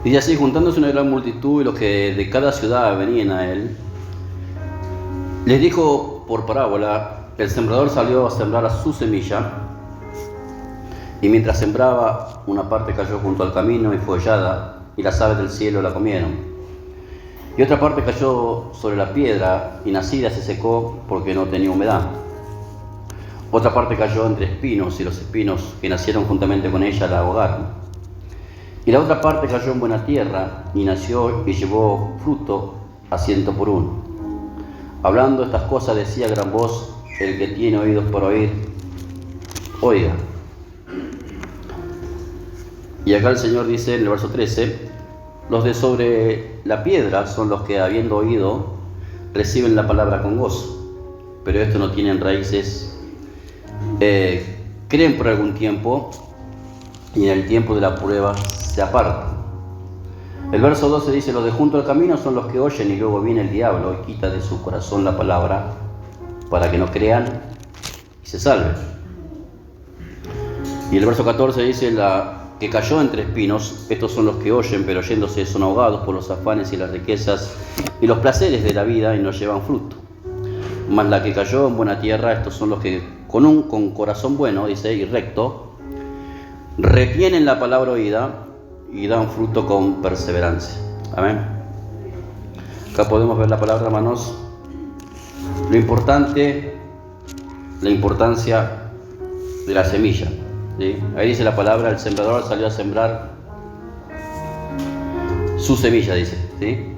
Dice así: juntándose una gran multitud y los que de cada ciudad venían a él, les dijo por parábola: el sembrador salió a sembrar su semilla, y mientras sembraba, una parte cayó junto al camino y fue hollada, y las aves del cielo la comieron. Y otra parte cayó sobre la piedra, y nacida se secó porque no tenía humedad. Otra parte cayó entre espinos, y los espinos que nacieron juntamente con ella la ahogaron. Y la otra parte cayó en buena tierra, y nació y llevó fruto a 100 por uno. Hablando estas cosas decía a gran voz: el que tiene oídos para oír, oiga. Y acá el Señor dice en el verso 13: los de sobre la piedra son los que, habiendo oído, reciben la palabra con gozo, pero estos no tienen raíces, creen por algún tiempo, y en el tiempo de la prueba se apartan. El verso 12 dice: los de junto al camino son los que oyen, y luego viene el diablo y quita de su corazón la palabra, para que no crean y se salven. Y el verso 14 dice: la que cayó entre espinos, estos son los que oyen, pero oyéndose son ahogados por los afanes y las riquezas y los placeres de la vida, y no llevan fruto. Mas la que cayó en buena tierra, estos son los que con corazón bueno, dice, y recto, retienen la palabra oída y dan fruto con perseverancia. Amén. Acá podemos ver la palabra, hermanos, la importancia de la semilla. ¿Sí? Ahí dice la palabra: el sembrador salió a sembrar su semilla, dice, ¿sí?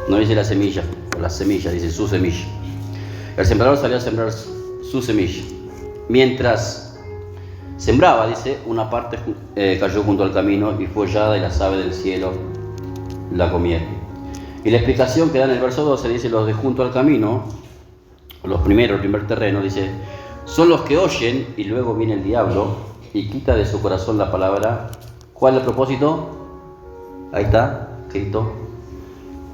No dice la semilla, dice su semilla. El sembrador salió a sembrar su semilla. Mientras sembraba, dice, una parte cayó junto al camino y fue hollada, y las aves del cielo la comieron. Y la explicación que da en el verso 12 dice: los de junto al camino, el primer terreno, dice, son los que oyen, y luego viene el diablo y quita de su corazón la palabra. ¿Cuál es el propósito? Ahí está, escrito.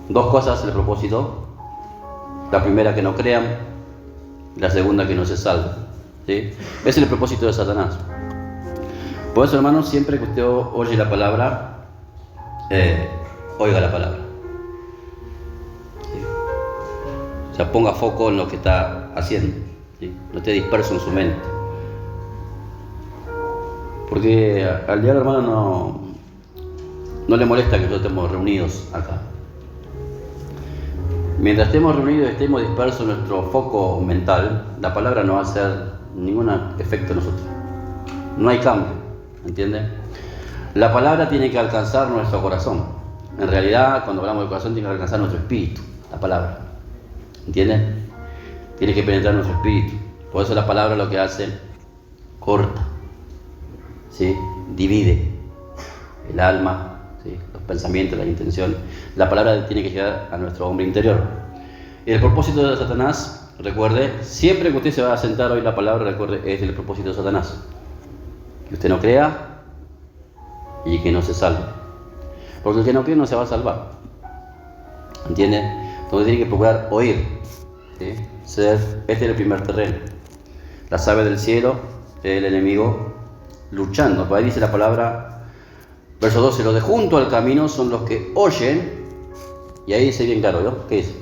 Dos cosas: el propósito. La primera, que no crean; y la segunda, que no se salven. ¿Sí? Ese es el propósito de Satanás. Por eso, hermanos, siempre que usted oye la palabra, oiga la palabra. ¿Sí? O sea, ponga foco en lo que está haciendo. ¿Sí? No esté disperso en su mente. Porque al diablo, hermano, no le molesta que nosotros estemos reunidos acá. Mientras estemos reunidos y estemos dispersos en nuestro foco mental, la palabra no va a hacer ningún efecto en nosotros. No hay cambio, ¿entiende? La palabra tiene que alcanzar nuestro corazón. En realidad, cuando hablamos del corazón, tiene que alcanzar nuestro espíritu, la palabra. ¿Entiende? Tiene que penetrar nuestro espíritu. Por eso la palabra lo que hace, corta, ¿sí? Divide el alma, ¿sí? Los pensamientos, las intenciones. La palabra tiene que llegar a nuestro hombre interior. Y el propósito de Satanás, recuerde, siempre que usted se va a sentar a oír la palabra, recuerde, es el propósito de Satanás: que usted no crea y que no se salve. Porque el que no cree no se va a salvar. ¿Entiende? Entonces tiene que procurar oír. ¿Sí? Este es el primer terreno. Las aves del cielo, el enemigo luchando. Por ahí dice la palabra, verso 12: los de junto al camino son los que oyen. Y ahí dice bien claro, ¿no? ¿Qué dice?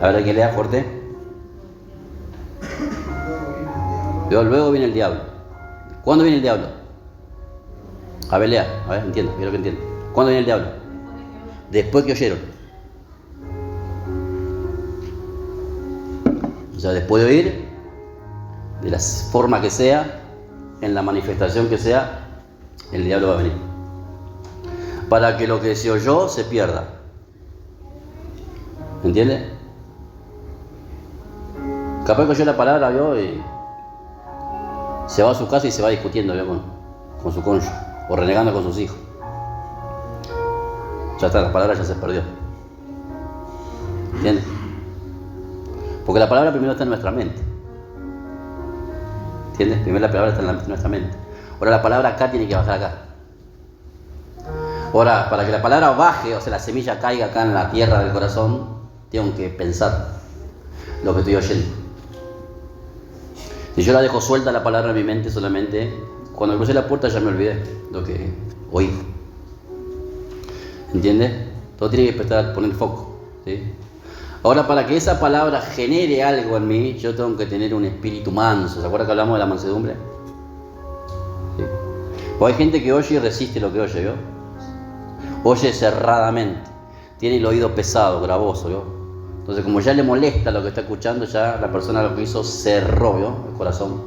A ver, que lea fuerte. Luego viene el diablo. ¿Cuándo viene el diablo? A ver, lea. A ver, entiendo, quiero que entienda. ¿Cuándo viene el diablo? Después que oyeron. O sea, después de oír, de la forma que sea, en la manifestación que sea, el diablo va a venir. Para que lo que se oyó se pierda. ¿Entiende? Capaz que oyó la palabra, ¿vio? Y se va a su casa y se va discutiendo, ¿vio? Con su cónyuge, o renegando con sus hijos. Ya está, la palabra ya se perdió. ¿Entiendes? Porque la palabra primero está en nuestra mente. ¿Entiendes? Primero la palabra está en nuestra mente. Ahora la palabra acá tiene que bajar acá. Ahora, para que la palabra baje, o sea, la semilla caiga acá en la tierra del corazón, tengo que pensar lo que estoy oyendo. Si yo la dejo suelta la palabra en mi mente solamente, cuando crucé la puerta ya me olvidé lo que oí. ¿Entiendes? Todo tiene que empezar a poner foco, ¿sí? Ahora, para que esa palabra genere algo en mí, yo tengo que tener un espíritu manso. ¿Se acuerdan que hablamos de la mansedumbre? ¿Sí? O hay gente que oye y resiste lo que oye, ¿vio? Oye cerradamente, tiene el oído pesado, gravoso, ¿vio? Entonces, como ya le molesta lo que está escuchando, ya la persona lo que hizo cerró, ¿vio? El corazón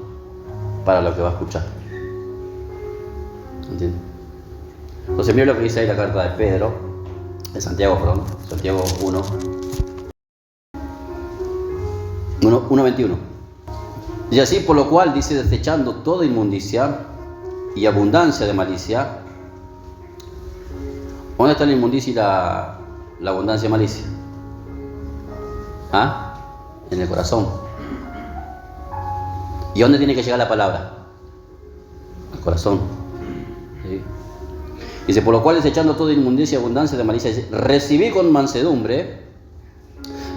para lo que va a escuchar. ¿Entiendes? Entonces, mira lo que dice ahí la carta de Pedro, de Santiago 1, 1:21. Y así, por lo cual, dice, desechando toda inmundicia y abundancia de malicia. ¿Dónde está la inmundicia y la abundancia de malicia? ¿Ah? En el corazón. ¿Y dónde tiene que llegar la palabra? Al corazón. ¿Sí? Dice, por lo cual, desechando toda inmundicia y abundancia de malicia, dice, recibí con mansedumbre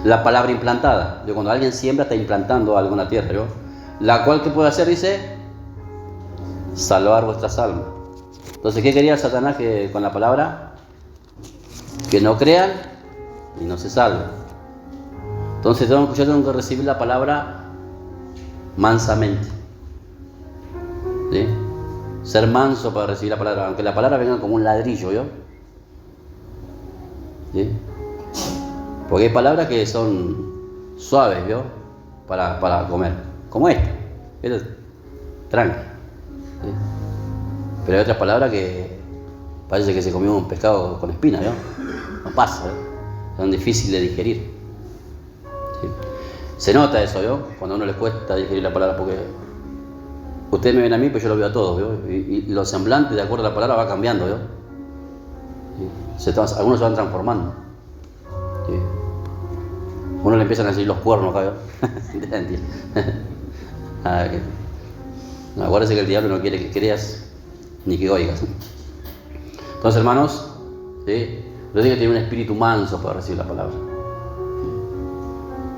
la palabra implantada. Yo, cuando alguien siembra, está implantando algo en la tierra, ¿yo? La cual, ¿qué puede hacer? Dice, salvar vuestras almas. Entonces, ¿qué quería Satanás con la palabra? Que no crean y no se salven. Entonces, yo tengo que recibir la palabra mansamente, ¿sí? Ser manso para recibir la palabra, aunque la palabra venga como un ladrillo, ¿yo? ¿Sí? Porque hay palabras que son suaves, ¿vio? Para comer, como esta. Esta es tranqui, ¿sí? Pero hay otras palabras que parece que se comió un pescado con espina, ¿vio? No pasa, ¿vio? Son difíciles de digerir, ¿sí? Se nota eso, ¿vio? Cuando a uno le cuesta digerir la palabra, porque ustedes me ven a mí, pero yo lo veo a todos, ¿vio? Y los semblantes, de acuerdo a la palabra, va cambiando, ¿vio? ¿Sí? Algunos se van transformando, ¿sí? Uno le empiezan a salir los cuernos acá, ¿vio? No, acuérdese que el diablo no quiere que creas ni que oigas. Entonces, hermanos, ¿sí? Yo digo que tiene un espíritu manso para recibir la palabra.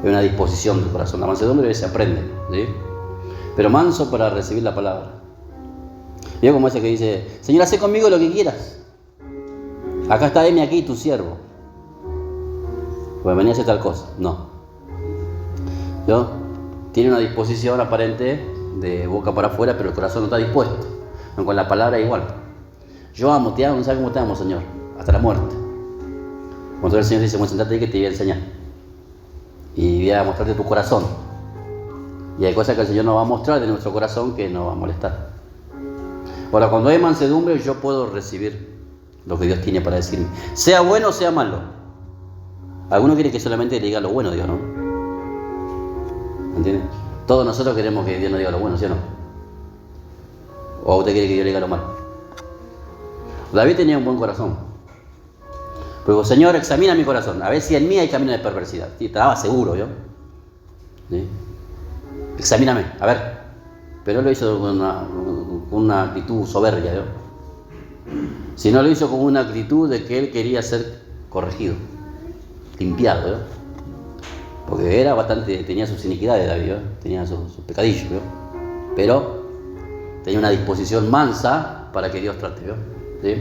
Hay una disposición del corazón. La mansedumbre se aprende, ¿sí? Pero manso para recibir la palabra. Yo como ese que dice, Señor, haz conmigo lo que quieras. Acá está, heme aquí, tu siervo. Pues venía a hacer tal cosa. No. ¿Yo? Tiene una disposición aparente de boca para afuera, pero el corazón no está dispuesto. Con la palabra igual. Yo amo, te amo, no sabes cómo te amo, Señor. Hasta la muerte. Cuando el Señor dice, bueno, sentate ahí que te voy a enseñar. Y voy a mostrarte tu corazón. Y hay cosas que el Señor nos va a mostrar de nuestro corazón que nos va a molestar. Ahora, cuando hay mansedumbre, yo puedo recibir lo que Dios tiene para decirme. Sea bueno o sea malo. Algunos quieren que solamente le diga lo bueno a Dios, ¿no? ¿Entiendes? Todos nosotros queremos que Dios nos diga lo bueno, ¿sí o no? ¿O usted quiere que Dios le diga lo malo? David tenía un buen corazón. Pero Señor, examina mi corazón, a ver si en mí hay camino de perversidad. Sí, estaba seguro, ¿yo? ¿Sí? Examíname, a ver. Pero él lo hizo con una actitud soberbia, ¿yo? Si no, lo hizo con una actitud de que él quería ser corregido, limpiado, ¿yo? Porque era bastante, tenía sus iniquidades David, ¿yo? Tenía sus pecadillos, ¿yo? Pero tenía una disposición mansa para que Dios trate, ¿yo? ¿Sí?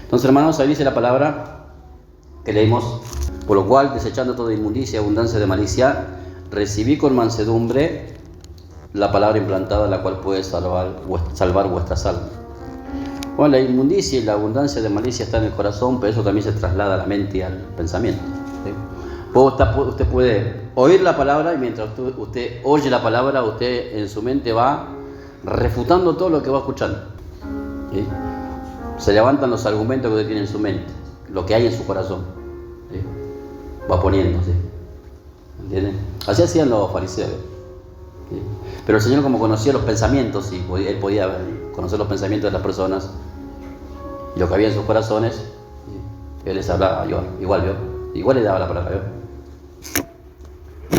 Entonces, hermanos, ahí dice la palabra que leímos, por lo cual, desechando toda inmundicia y abundancia de malicia, recibí con mansedumbre la palabra implantada, la cual puede salvar vuestras almas. Bueno, la inmundicia y la abundancia de malicia está en el corazón, pero eso también se traslada a la mente y al pensamiento, ¿sí? Usted puede oír la palabra y mientras usted oye la palabra, usted en su mente va refutando todo lo que va escuchando, ¿sí? Se levantan los argumentos que usted tiene en su mente, lo que hay en su corazón, ¿sí? Va poniéndose, ¿entienden? Así hacían los fariseos, ¿sí? Pero el Señor, como conocía los pensamientos, y él podía conocer los pensamientos de las personas y lo que había en sus corazones, ¿sí? Él les hablaba igual le daba la palabra, ¿vio?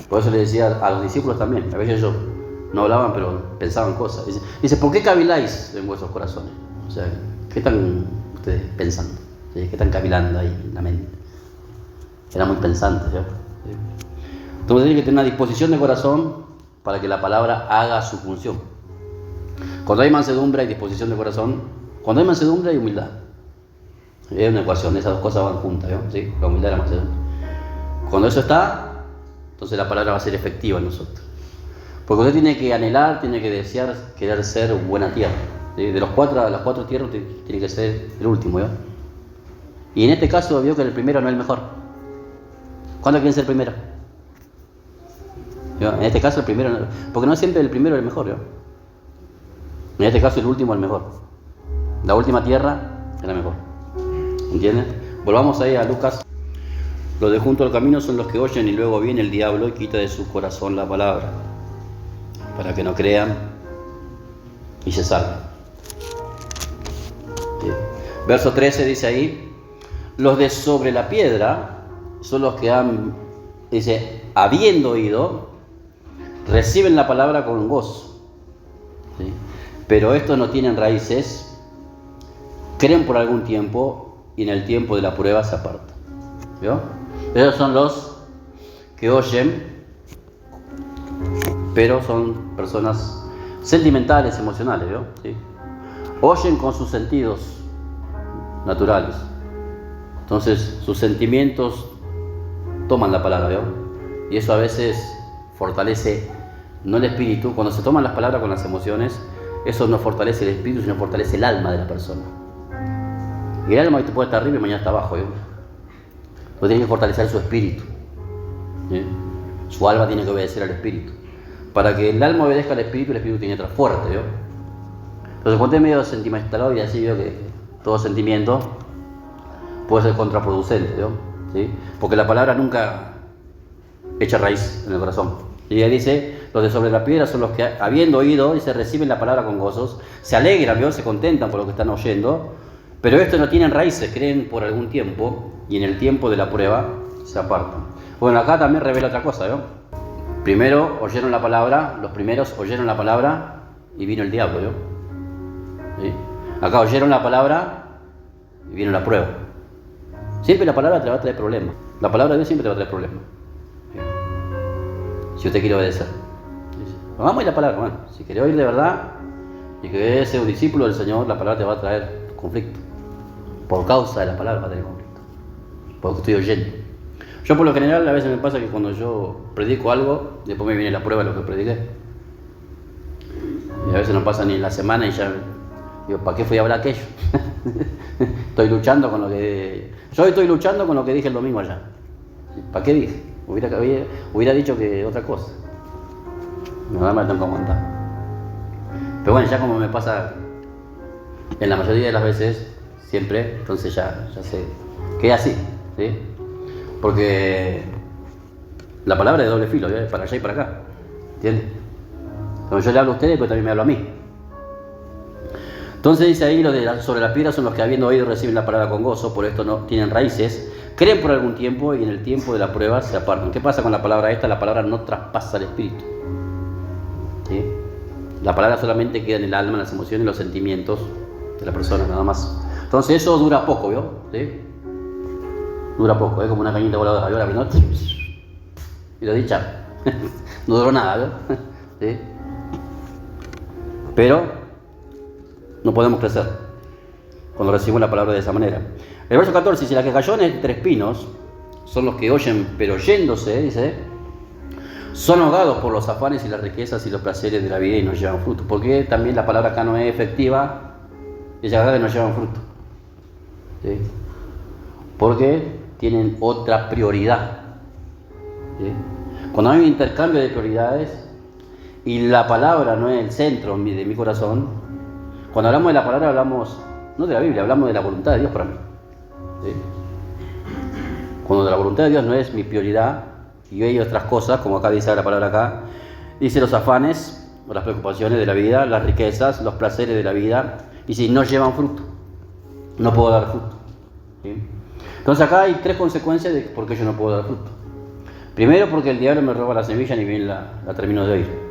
Por eso le decía a los discípulos también, a veces ellos no hablaban, pero pensaban cosas. Dice, ¿por qué caviláis en vuestros corazones? O sea, ¿qué están ustedes pensando? ¿Sí? ¿Qué están cavilando ahí en la mente? Era muy pensante, ¿sí? Entonces tiene que tener una disposición de corazón para que la palabra haga su función. Cuando hay mansedumbre hay disposición de corazón. Cuando hay mansedumbre hay humildad. Es una ecuación, esas dos cosas van juntas, ¿no? ¿Sí? La humildad y la mansedumbre. Cuando eso está, entonces la palabra va a ser efectiva en nosotros. Porque usted tiene que anhelar, tiene que desear, querer ser buena tierra. ¿Sí? De las cuatro tierras tiene que ser el último, ¿no? Y en este caso vio que el primero no es el mejor. ¿Cuándo quiere ser el primero? ¿Sí? En este caso el primero, porque no siempre el primero es el mejor, ¿no? En este caso el último es el mejor. La última tierra es la mejor. ¿Entienden? Volvamos ahí a Lucas. Los de junto al camino son los que oyen y luego viene el diablo y quita de su corazón la palabra, para que no crean y se salven. Bien. Verso 13 dice ahí, los de sobre la piedra son los que dice, habiendo oído, reciben la palabra con gozo. ¿Sí? Pero estos no tienen raíces, creen por algún tiempo y en el tiempo de la prueba se apartan. ¿Vio? Esos son los que oyen, pero son personas sentimentales, emocionales. ¿Vio? ¿Sí? Oyen con sus sentidos naturales. Entonces sus sentimientos toman la palabra. ¿Vio? Y eso a veces fortalece, no el espíritu. Cuando se toman las palabras con las emociones, eso no fortalece el espíritu, sino fortalece el alma de la persona. Y el alma hoy te puede estar arriba y mañana está abajo. ¿Eh? Pues tiene que fortalecer su espíritu. ¿Eh? Su alma tiene que obedecer al espíritu. Para que el alma obedezca al espíritu, el espíritu tiene que estar fuerte. ¿Eh? Entonces cuando es medio sentimental y así, veo que todo sentimiento puede ser contraproducente. ¿Eh? ¿Sí? Porque la palabra nunca echa raíz en el corazón. Y ahí dice, los de sobre la piedra son los que habiendo oído, dice, reciben la palabra con gozos, se alegran, ¿vio? Se contentan por lo que están oyendo, pero estos no tienen raíces, creen por algún tiempo, y en el tiempo de la prueba se apartan. Bueno, acá también revela otra cosa, ¿vio? Primero oyeron la palabra, los primeros oyeron la palabra y vino el diablo, ¿vio? ¿Sí? Acá oyeron la palabra y vino la prueba. Siempre la palabra te va a traer problemas. La palabra de Dios siempre te va a traer problemas. Si usted quiere obedecer. Vamos a la palabra, bueno, si quiere oír de verdad y que ser un discípulo del Señor, la palabra te va a traer conflicto. Por causa de la palabra va a tener conflicto. Porque estoy oyendo. Yo por lo general a veces me pasa que cuando yo predico algo, después me viene la prueba de lo que prediqué. Y a veces no pasa ni la semana y ya digo, ¿para qué fui a hablar aquello? Estoy luchando con lo que... Yo estoy luchando con lo que dije el domingo allá. ¿Para qué dije? Hubiera dicho que otra cosa. No me tengo que aguantar. Pero bueno, ya como me pasa en la mayoría de las veces, siempre, entonces ya sé que es así, ¿sí? Porque la palabra es de doble filo, ¿sí? Para allá y para acá, ¿entiendes? Cuando yo le hablo a ustedes, pero también me hablo a mí. Entonces dice ahí, los de sobre la piedra son los que habiendo oído reciben la palabra con gozo, por esto no tienen raíces, creen por algún tiempo y en el tiempo de la prueba se apartan. ¿Qué pasa con la palabra esta? La palabra no traspasa el espíritu. ¿Sí? La palabra solamente queda en el alma, en las emociones y los sentimientos de la persona, nada más. Entonces eso dura poco, ¿vio? ¿Sí? Dura poco, es como una cañita voladora, ¿vio? La primera, y lo dicha, no duró nada, ¿vio? ¿Sí? Pero no podemos crecer cuando recibimos la palabra de esa manera. El verso 14 dice, la que cayó entre espinos son los que oyen, pero yéndose, dice, son ahogados por los afanes y las riquezas y los placeres de la vida y no llevan fruto. Porque también la palabra acá no es efectiva, y es que no llevan fruto. ¿Sí? Porque tienen otra prioridad. ¿Sí? Cuando hay un intercambio de prioridades y la palabra no es el centro de mi corazón, cuando hablamos de la palabra hablamos, no de la Biblia, hablamos de la voluntad de Dios para mí. ¿Sí? Cuando la voluntad de Dios no es mi prioridad y hay otras cosas, como acá dice la palabra acá, dice los afanes, o las preocupaciones de la vida, las riquezas, los placeres de la vida, y si no llevan fruto, no puedo dar fruto. ¿Sí? Entonces acá hay tres consecuencias de por qué yo no puedo dar fruto. Primero, porque el diablo me roba la semilla y bien la termino de oír.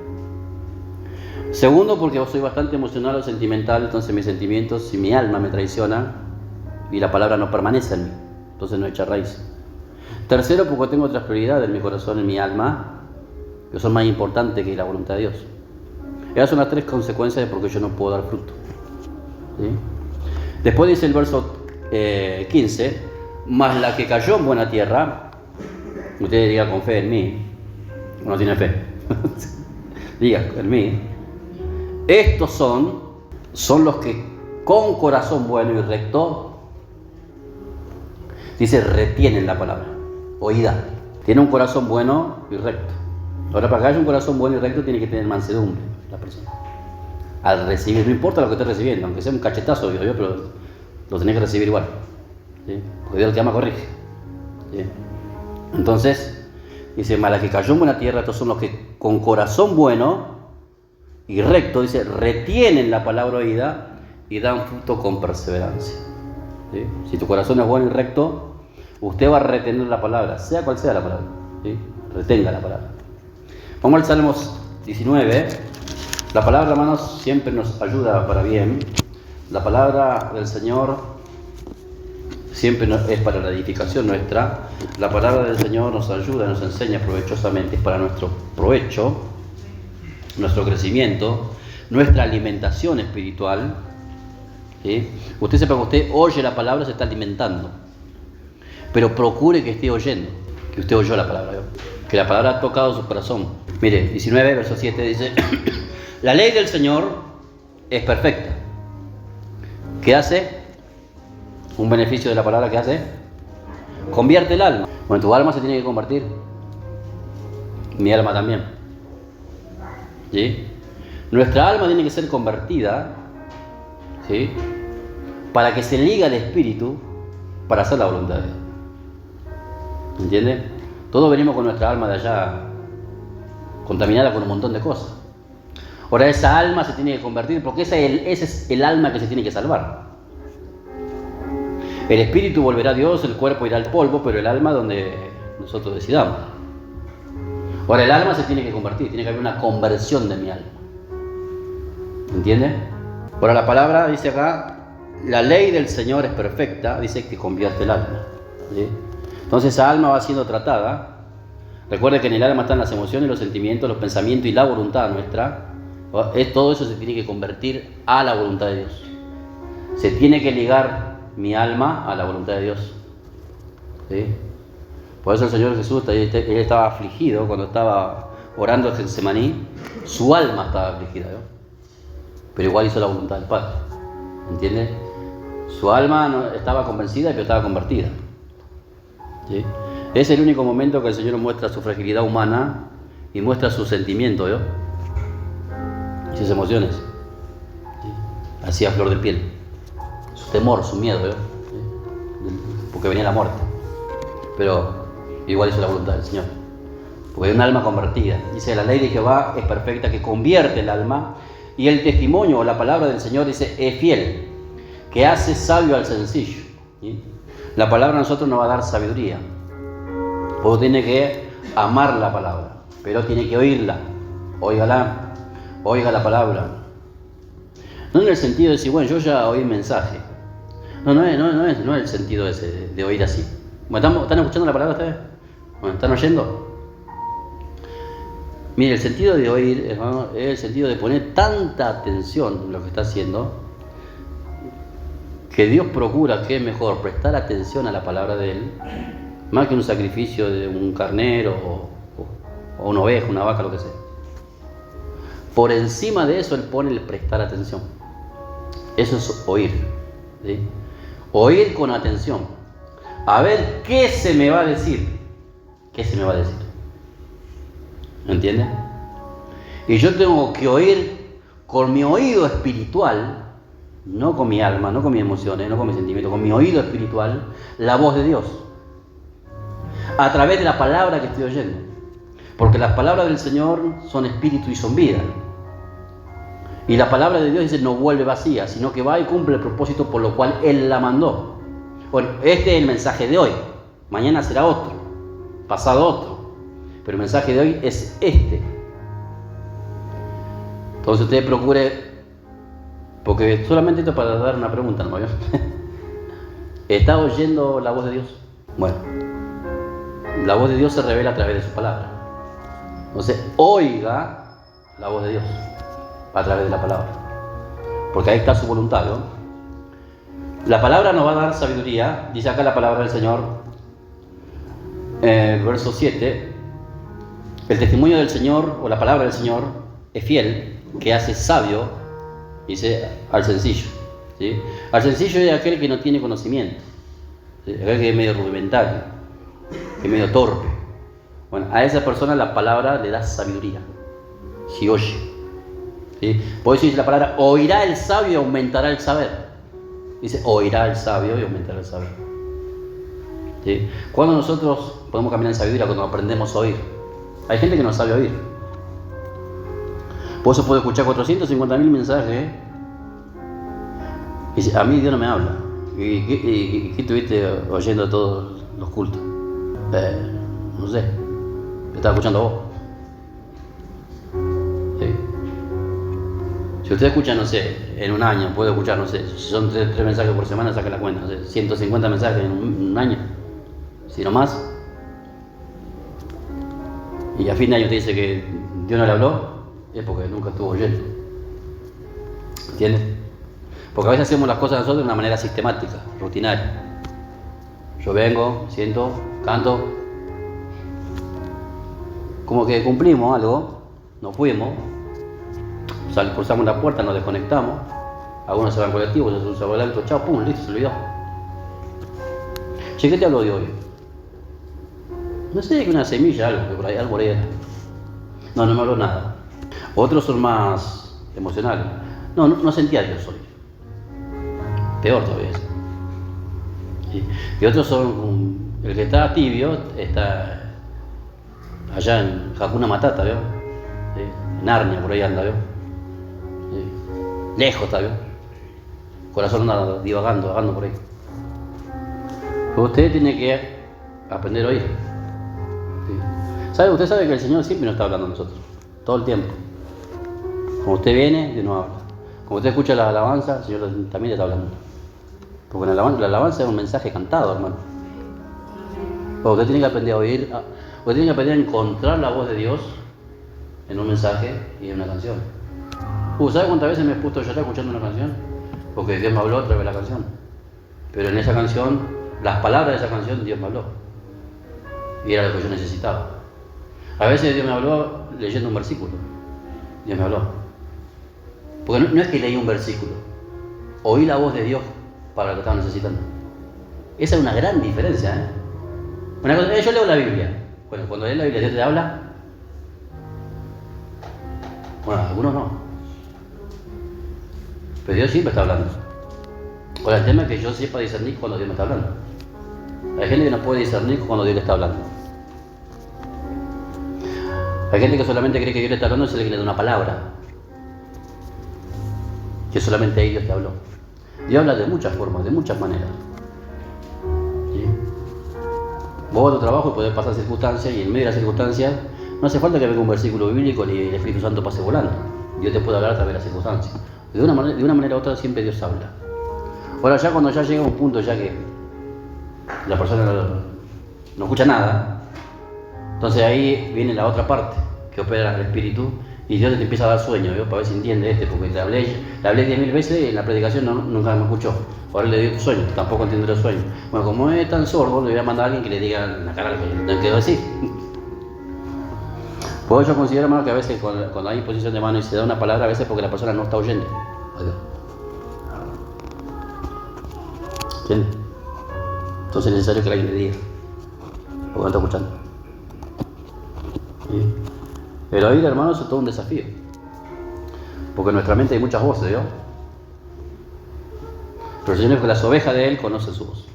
Segundo, porque soy bastante emocional o sentimental, entonces mis sentimientos y mi alma me traicionan y la palabra no permanece en mí, entonces no echa raíz. Tercero, porque tengo otras prioridades en mi corazón, en mi alma, que son más importantes que la voluntad de Dios. Esas son las 3 consecuencias de por qué yo no puedo dar fruto. ¿Sí? Después dice el verso 15, mas la que cayó en buena tierra, usted diga con fe en mí, no tiene fe, diga en mí, estos son los que con corazón bueno y recto, dice, retienen la palabra, oída, tiene un corazón bueno y recto. Ahora, para que haya un corazón bueno y recto, tiene que tener mansedumbre la persona. Al recibir, no importa lo que esté recibiendo, aunque sea un cachetazo, digo yo, pero lo tenés que recibir igual. ¿Sí? Porque Dios te ama, corrige. ¿Sí? Entonces, dice, mas la que cayó en buena tierra, estos son los que con corazón bueno y recto, dice, retienen la palabra oída y dan fruto con perseverancia. ¿Sí? Si tu corazón es bueno y recto, usted va a retener la palabra, sea cual sea la palabra. ¿Sí? Retenga la palabra. Vamos al Salmos 19. La palabra, hermanos, siempre nos ayuda para bien. La palabra del Señor siempre es para la edificación nuestra. La palabra del Señor nos ayuda, nos enseña provechosamente, es para nuestro provecho, nuestro crecimiento, nuestra alimentación espiritual. ¿Sí? Usted sepa que usted oye la palabra, se está alimentando. Pero procure que esté oyendo, que usted oyó la palabra, ¿no? Que la palabra ha tocado su corazón. Mire, 19, verso 7 dice, la ley del Señor es perfecta. ¿Qué hace? Un beneficio de la palabra, ¿qué hace? Convierte el alma. Bueno, tu alma se tiene que convertir. Mi alma también. ¿Sí? Nuestra alma tiene que ser convertida, ¿sí? Para que se liga al Espíritu para hacer la voluntad de Dios. ¿Entiende? Todos venimos con nuestra alma de allá contaminada con un montón de cosas. Ahora esa alma se tiene que convertir porque ese es el alma que se tiene que salvar. El espíritu volverá a Dios, el cuerpo irá al polvo, pero el alma donde nosotros decidamos. Ahora el alma se tiene que convertir, tiene que haber una conversión de mi alma. ¿Entiende? Ahora la palabra dice acá, la ley del Señor es perfecta, dice que convierte el alma. ¿Sí? Entonces esa alma va siendo tratada. Recuerde que en el alma están las emociones, los sentimientos, los pensamientos y la voluntad nuestra. Todo eso se tiene que convertir a la voluntad de Dios. Se tiene que ligar mi alma a la voluntad de Dios. ¿Sí? Por eso el Señor Jesús, él estaba afligido cuando estaba orando en Getsemaní. Su alma estaba afligida, ¿no? Pero igual hizo la voluntad del Padre. ¿Entiendes? Su alma no estaba convencida, pero estaba convertida. ¿Sí? Es el único momento que el Señor muestra su fragilidad humana y muestra sus sentimientos, ¿no? Y sus emociones. ¿Sí? Así a flor de piel. Su temor, su miedo, ¿no? ¿Sí? Porque venía la muerte. Pero igual hizo la voluntad del Señor. Porque hay un alma convertida. Dice, la ley de Jehová es perfecta, que convierte el alma. Y el testimonio o la palabra del Señor, dice, es fiel, que hace sabio al sencillo. ¿Sí? La palabra a nosotros nos va a dar sabiduría. Uno tiene que amar la palabra, pero tiene que oírla. Óigala, oiga la palabra. No en el sentido de decir, bueno, yo ya oí el mensaje. No es el sentido ese de oír así. Bueno, ¿están escuchando la palabra ustedes? Bueno, ¿están oyendo? Mire, el sentido de oír, hermano, es el sentido de poner tanta atención en lo que está haciendo, que Dios procura que es mejor prestar atención a la palabra de Él, más que un sacrificio de un carnero o una oveja, una vaca, lo que sea. Por encima de eso, Él pone el prestar atención. Eso es oír. ¿Sí? Oír con atención. A ver qué se me va a decir. ¿Qué se me va a decir? ¿Entiendes? Y yo tengo que oír con mi oído espiritual, no con mi alma, no con mis emociones, no con mis sentimientos, con mi oído espiritual, la voz de Dios. A través de la palabra que estoy oyendo. Porque las palabras del Señor son espíritu y son vida. Y la palabra de Dios dice, no vuelve vacía, sino que va y cumple el propósito por lo cual Él la mandó. Bueno, este es el mensaje de hoy. Mañana será otro. Pasado otro. Pero el mensaje de hoy es este. Entonces usted procure, porque solamente esto para dar una pregunta, ¿no? ¿Está oyendo la voz de Dios? Bueno, la voz de Dios se revela a través de su palabra. Entonces, oiga la voz de Dios. a través de la palabra. Porque ahí está su voluntad, ¿no? La palabra nos va a dar sabiduría, dice acá la palabra del Señor, verso 7, el testimonio del Señor, o la palabra del Señor, es fiel, que hace sabio, dice, al sencillo. ¿Sí? Al sencillo es aquel que no tiene conocimiento, ¿sí? Aquel que es medio rudimentario, que es medio torpe. Bueno, a esa persona la palabra le da sabiduría, si oye. ¿Sí? Por eso dice la palabra, oirá el sabio y aumentará el saber. Dice, oirá el sabio y aumentará el saber. ¿Sí? Cuando nosotros podemos caminar en sabiduría, cuando aprendemos a oír. Hay gente que no sabe oír. Por eso puedo escuchar 450.000 mensajes. Y dice, a mí Dios no me habla. ¿Y qué estuviste oyendo todos los cultos? No sé. Estaba escuchando a vos. ¿Sí? Si usted escucha, no sé, en un año, puede escuchar, no sé, si son 3 mensajes por semana, saca la cuenta, no sé, 150 mensajes en un año, si no más. Y a fin de año te dice que Dios no le habló, es porque nunca estuvo oyendo. ¿Entiendes? Porque a veces hacemos las cosas nosotros de una manera sistemática, rutinaria. Yo vengo, siento, canto, como que cumplimos algo, nos fuimos, cruzamos la puerta, nos desconectamos, algunos se van colectivos, se usa el auto, chao, pum, listo, se olvidó. Che, ¿qué te hablo de hoy? No sé, que una semilla, algo por ahí era. No me habló nada. Otros son más emocionales. No sentía a Dios hoy. Peor todavía eso. ¿Sí? Y otros son, el que está tibio, está allá en Hakuna Matata, ¿vio? ¿Sí? En Narnia, por ahí anda, ¿vio? ¿Sí? Lejos está, ¿vio? Corazón anda divagando, vagando por ahí. Pero usted tiene que aprender a oír. ¿Sí? Usted sabe que el Señor siempre nos está hablando a nosotros, todo el tiempo. Cuando usted viene, Dios nos habla. Cuando usted escucha la alabanza, el Señor también le está hablando. Porque la alabanza es un mensaje cantado, hermano. Pero usted tiene que aprender a oír, usted tiene que aprender a encontrar la voz de Dios en un mensaje y en una canción. ¿Sabe cuántas veces me he puesto yo escuchando una canción? Porque Dios me habló a través de la canción. Pero en esa canción, las palabras de esa canción, Dios me habló. Y era lo que yo necesitaba. A veces Dios me habló leyendo un versículo. Dios me habló. Porque no es que leí un versículo. Oí la voz de Dios para lo que estaba necesitando. Esa es una gran diferencia, ¿eh? Una cosa, yo leo la Biblia. Bueno, cuando lees la Biblia, ¿Dios te habla? Bueno, algunos no. Pero Dios siempre está hablando. Ahora, el tema es que yo sepa discernir cuando Dios me está hablando. Hay gente que no puede discernir cuando Dios le está hablando. Hay gente que solamente cree que Dios le está hablando y se le da una palabra. Que solamente ahí Dios te habló. Dios habla de muchas formas, de muchas maneras. ¿Sí? Vos a tu trabajo podés pasar circunstancias y en medio de las circunstancias no hace falta que venga un versículo bíblico ni el Espíritu Santo pase volando. Dios te puede hablar a través de las circunstancias. De una manera u otra siempre Dios habla. Ahora ya cuando ya llega un punto ya que la persona no escucha nada, entonces ahí viene la otra parte que opera el Espíritu y Dios te empieza a dar sueño, ¿vio? Para ver si entiende porque le hablé 10.000 veces y en la predicación nunca me escuchó. Ahora le dio sueño, tampoco entiende el sueño. Bueno, como es tan sordo, le voy a mandar a alguien que le diga en la cara lo que quiero decir. Pues yo considero, hermano, que a veces cuando hay imposición de mano y se da una palabra, a veces porque la persona no está oyendo. ¿Entiendes? Entonces es necesario que alguien le diga, porque no está escuchando. ¿Sí? El oír, hermano, es todo un desafío. Porque en nuestra mente hay muchas voces, ¿no? Pero el Señor es que las ovejas de Él conocen su voz.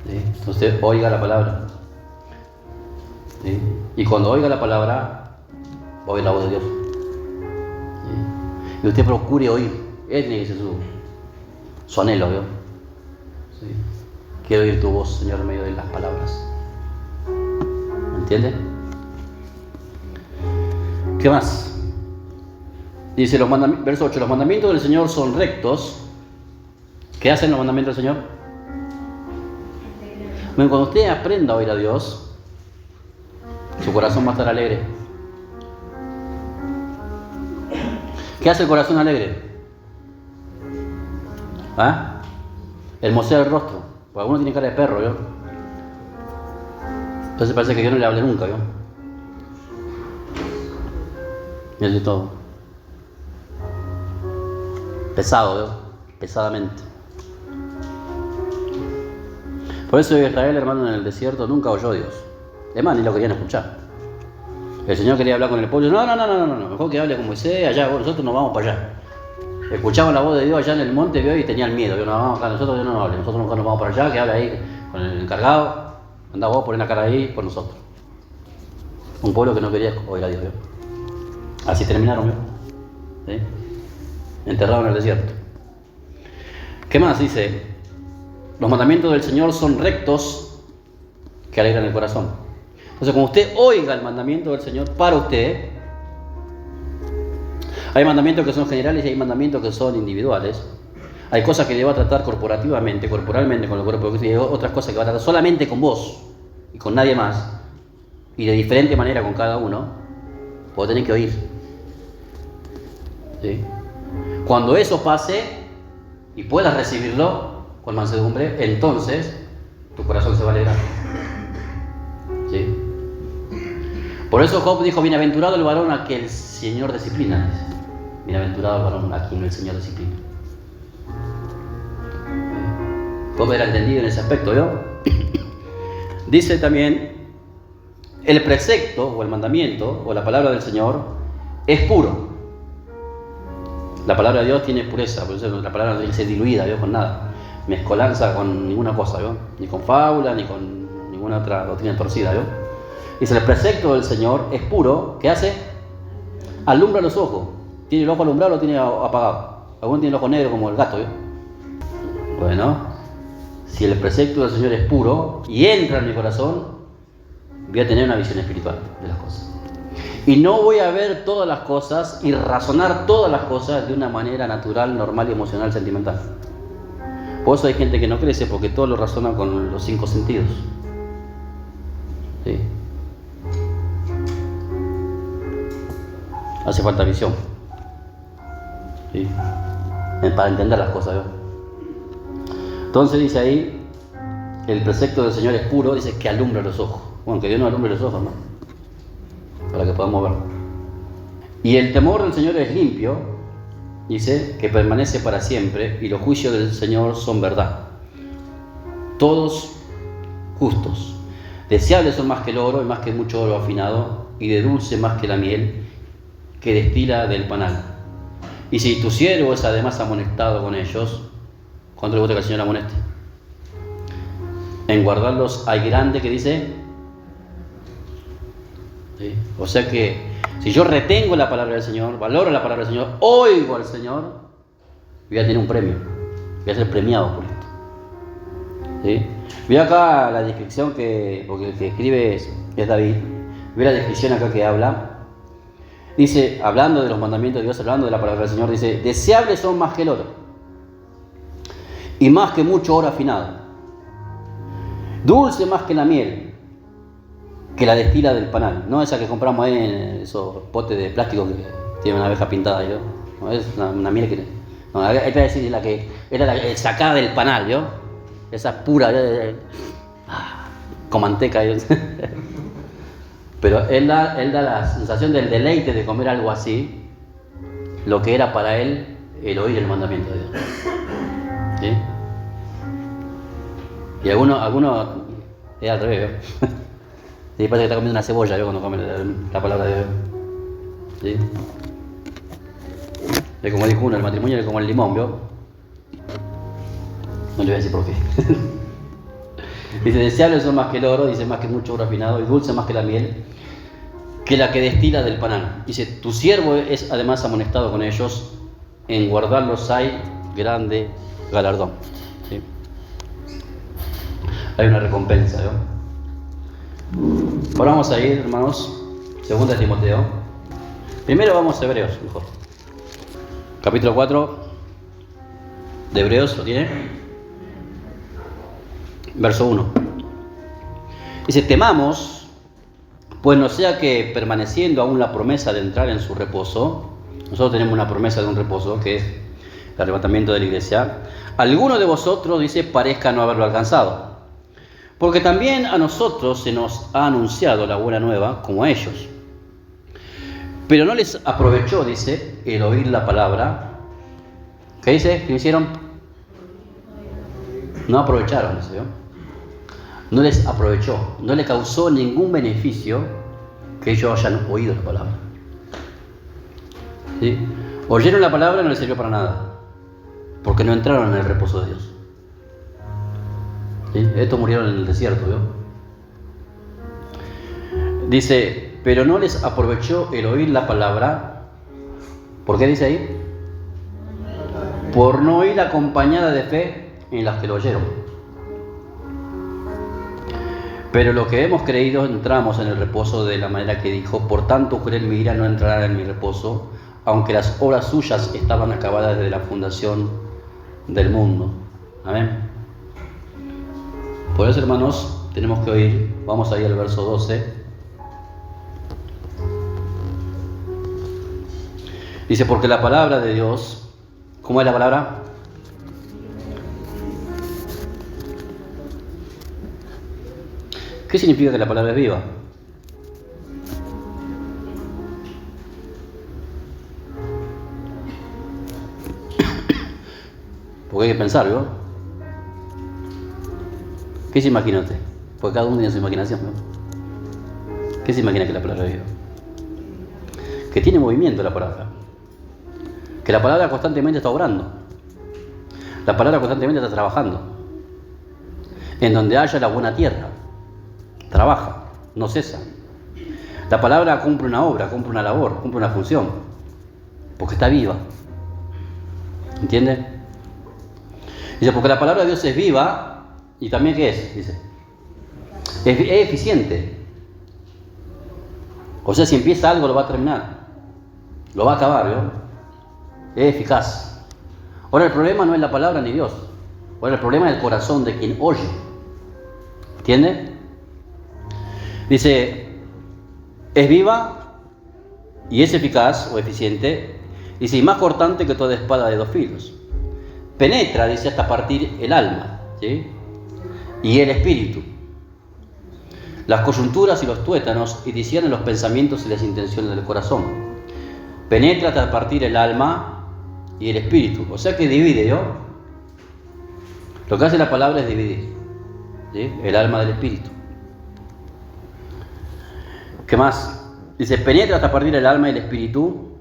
¿Sí? Entonces, oiga la palabra. ¿Sí? Y cuando oiga la palabra, oiga la voz de Dios. ¿Sí? Y usted procure oír. Él tiene que ser su anhelo, ¿no? ¿Sí? Quiero oír tu voz, Señor, en medio de las palabras. ¿Me entiende? ¿Qué más? Dice verso 8, los mandamientos del Señor son rectos. ¿Qué hacen los mandamientos del Señor? Bueno, cuando usted aprenda a oír a Dios, su corazón va a estar alegre. ¿Qué hace el corazón alegre? ¿Ah? Hermosea el rostro. Porque alguno tiene cara de perro, ¿yo? Entonces parece que yo no le hablé nunca, ¿yo? Y así todo. Pesado, ¿yo? Pesadamente. Por eso Israel, hermano, en el desierto nunca oyó a Dios. Es más, ni lo querían escuchar. El Señor quería hablar con el pueblo. No. Mejor que hable con Moisés, allá, nosotros nos vamos para allá. Escuchaban la voz de Dios allá en el monte, ¿vio? Y tenían miedo. Yo, no, nosotros no nos hable. Nosotros nos vamos para allá, que hable ahí con el encargado. Andá vos, poné la cara ahí por nosotros. Un pueblo que no quería oír a Dios, ¿vio? Así terminaron, ¿vio? ¿Sí? Enterrados en el desierto. ¿Qué más dice? Los mandamientos del Señor son rectos que alegran el corazón. Entonces, cuando usted oiga el mandamiento del Señor para usted, hay mandamientos que son generales y hay mandamientos que son individuales. Hay cosas que deba tratar corporalmente con el cuerpo de Cristo, y hay otras cosas que va a tratar solamente con vos y con nadie más, y de diferente manera con cada uno. Vos tenés que oír. ¿Sí? Cuando eso pase y puedas recibirlo con mansedumbre, entonces tu corazón se va a alegrar. ¿Sí? Por eso Job dijo: bienaventurado el varón a que el Señor disciplina. Dice. Bienaventurado el varón a quien el Señor disciplina. Job era entendido en ese aspecto, ¿yo? Dice también: el precepto o el mandamiento o la palabra del Señor es puro. La palabra de Dios tiene pureza, por eso la palabra no dice diluida, ¿yo? Con nada. Mezcolanza con ninguna cosa, ¿yo? Ni con fábula, ni con ninguna otra doctrina torcida, ¿yo? Dice: el precepto del Señor es puro. ¿Qué hace? Alumbra los ojos. ¿Tiene el ojo alumbrado o lo tiene apagado? Algunos tienen el ojo negro como el gato, ¿yo? Bueno, si el precepto del Señor es puro y entra en mi corazón, voy a tener una visión espiritual de las cosas. Y no voy a ver todas las cosas y razonar todas las cosas de una manera natural, normal y emocional, sentimental. Por eso hay gente que no crece, porque todo lo razona con los 5 sentidos. ¿Sí? Hace falta visión. ¿Sí? Para entender las cosas, ¿no? Entonces dice ahí: el precepto del Señor es puro, dice que alumbra los ojos. Bueno, que Dios nos alumbre los ojos, ¿no? Para que podamos ver. Y el temor del Señor es limpio, dice, que permanece para siempre, y los juicios del Señor son verdad. Todos justos. Deseables son más que el oro y más que mucho oro afinado, y de dulce más que la miel que destila del panal. Y si tu siervo es además amonestado con ellos, ¿cuánto le gusta que el Señor amoneste? En guardarlos hay grande, que dice. ¿Sí? O sea que si yo retengo la palabra del Señor, valoro la palabra del Señor, oigo al Señor, voy a tener un premio, voy a ser premiado por esto. ¿Sí? Ve acá la descripción porque el que escribe es David, ve la descripción acá que habla. Dice, hablando de los mandamientos de Dios, hablando de la palabra del Señor, dice: deseables son más que el oro, y más que mucho oro afinado, dulce más que la miel, que la destila del panal. No esa que compramos ahí en esos potes de plástico que tiene una abeja pintada, ¿yo? No es una miel que... No, hay que decir la que era la sacada del panal, ¿yo? Esa pura, con manteca, ¿yo? Pero él da la sensación del deleite de comer algo así, lo que era para él el oír el mandamiento de Dios. ¿Sí? Y algunos es al revés, ¿no? Sí, parece que está comiendo una cebolla, ¿no? Cuando come la palabra de Dios. ¿Sí? Es como dijo uno, el matrimonio es como el limón, ¿vio? No le voy a decir por qué. Dice: deseables son más que el oro, dice, más que mucho oro afinado, y dulce más que la miel, que la que destila del panal. Dice: tu siervo es además amonestado con ellos, en guardarlos hay grande galardón. ¿Sí? Hay una recompensa, ¿no? Ahora vamos a ir, hermanos, 2 Timoteo. Primero vamos a Hebreos, mejor. Capítulo 4 de Hebreos, ¿lo tiene? Verso 1. Dice: temamos, pues no sea que permaneciendo aún la promesa de entrar en su reposo, Nosotros tenemos una promesa de un reposo que es el arrebatamiento de la iglesia. Alguno de vosotros, dice, parezca no haberlo alcanzado. Porque también a nosotros se nos ha anunciado la buena nueva como a ellos. Pero no les aprovechó, dice, el oír la palabra. ¿Qué dice? ¿Qué hicieron? No aprovecharon, dice, ¿no? No les aprovechó, no le causó ningún beneficio que ellos hayan oído la palabra. ¿Sí? Oyeron la palabra y no les sirvió para nada, porque no entraron en el reposo de Dios. ¿Sí? Estos murieron en el desierto, ¿vio? Dice, pero no les aprovechó el oír la palabra. ¿Por qué dice ahí? Por no oír acompañada de fe en las que lo oyeron. Pero lo que hemos creído entramos en el reposo de la manera que dijo, por tanto juré en mi ira no entrarán en mi reposo, aunque las obras suyas estaban acabadas desde la fundación del mundo. Amén. Por eso, hermanos, tenemos que oír. Vamos ahí al verso 12. Dice, porque la palabra de Dios, ¿cómo es la palabra? ¿Qué significa que la palabra es viva? Porque hay que pensar, ¿no? ¿Qué se imagina usted? Porque cada uno tiene su imaginación, ¿no? ¿Qué se imagina que la palabra es viva? Que tiene movimiento la palabra. Que la palabra constantemente está obrando. La palabra constantemente está trabajando. En donde haya la buena tierra, trabaja, no cesa. La palabra cumple una obra, cumple una labor, cumple una función, porque está viva. ¿Entiende? Dice, porque la palabra de Dios es viva, y también ¿qué es? Dice, es eficiente. O sea, si empieza algo lo va a terminar, lo va a acabar, ¿no? Es eficaz. Ahora el problema no es la palabra ni Dios. Ahora el problema es el corazón de quien oye. ¿Entiende? Dice, es viva y es eficaz o eficiente. Dice, y más cortante que toda espada de 2 filos. Penetra, dice, hasta partir el alma, ¿sí? Y el espíritu, las coyunturas y los tuétanos, y discierne los pensamientos y las intenciones del corazón. Penetra hasta partir el alma y el espíritu. O sea que divide, ¿no? Lo que hace la palabra es dividir, ¿sí? El alma del espíritu. ¿Qué más? Dice, penetra hasta partir el alma y el espíritu,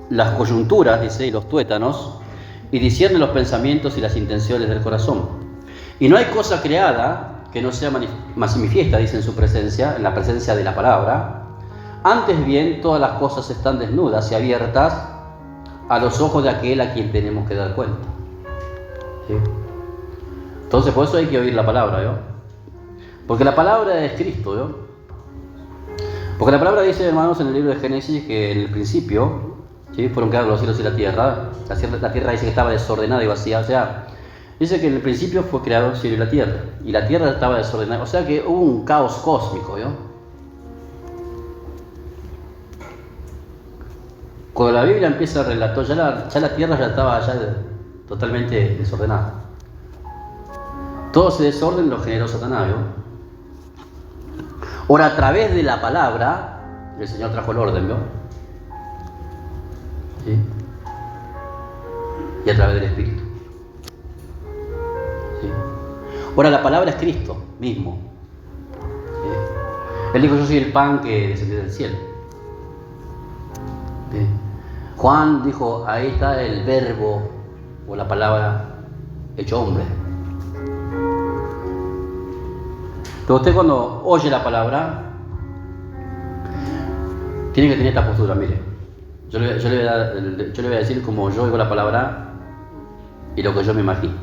las coyunturas, dice, y los tuétanos, y discierne los pensamientos y las intenciones del corazón. Y no hay cosa creada que no sea manifiesta, dice, en su presencia, en la presencia de la palabra. Antes bien, todas las cosas están desnudas y abiertas a los ojos de aquel a quien tenemos que dar cuenta. ¿Sí? Entonces, por eso hay que oír la palabra, ¿no? Porque la palabra es Cristo, ¿no? Porque la palabra dice, hermanos, en el libro de Génesis, que en el principio, ¿sí?, fueron creados los cielos y la tierra. La tierra dice que estaba desordenada y vacía. O sea, dice que en el principio fue creado el cielo y la tierra. Y la tierra estaba desordenada. O sea que hubo un caos cósmico, ¿no? Cuando la Biblia empieza a relatar, ya la tierra ya estaba totalmente desordenada. Todo ese desorden lo generó Satanás, ¿no? Ahora, a través de la palabra, el Señor trajo el orden, ¿no? ¿Sí? Y a través del Espíritu. ¿Sí? Ahora, la palabra es Cristo mismo. ¿Sí? Él dijo, yo soy el pan que descendió del cielo. ¿Sí? Juan dijo, ahí está el verbo o la palabra hecho hombre. Pero usted cuando oye la palabra, tiene que tener esta postura, mire. Yo le voy a decir como yo oigo la palabra y lo que yo me imagino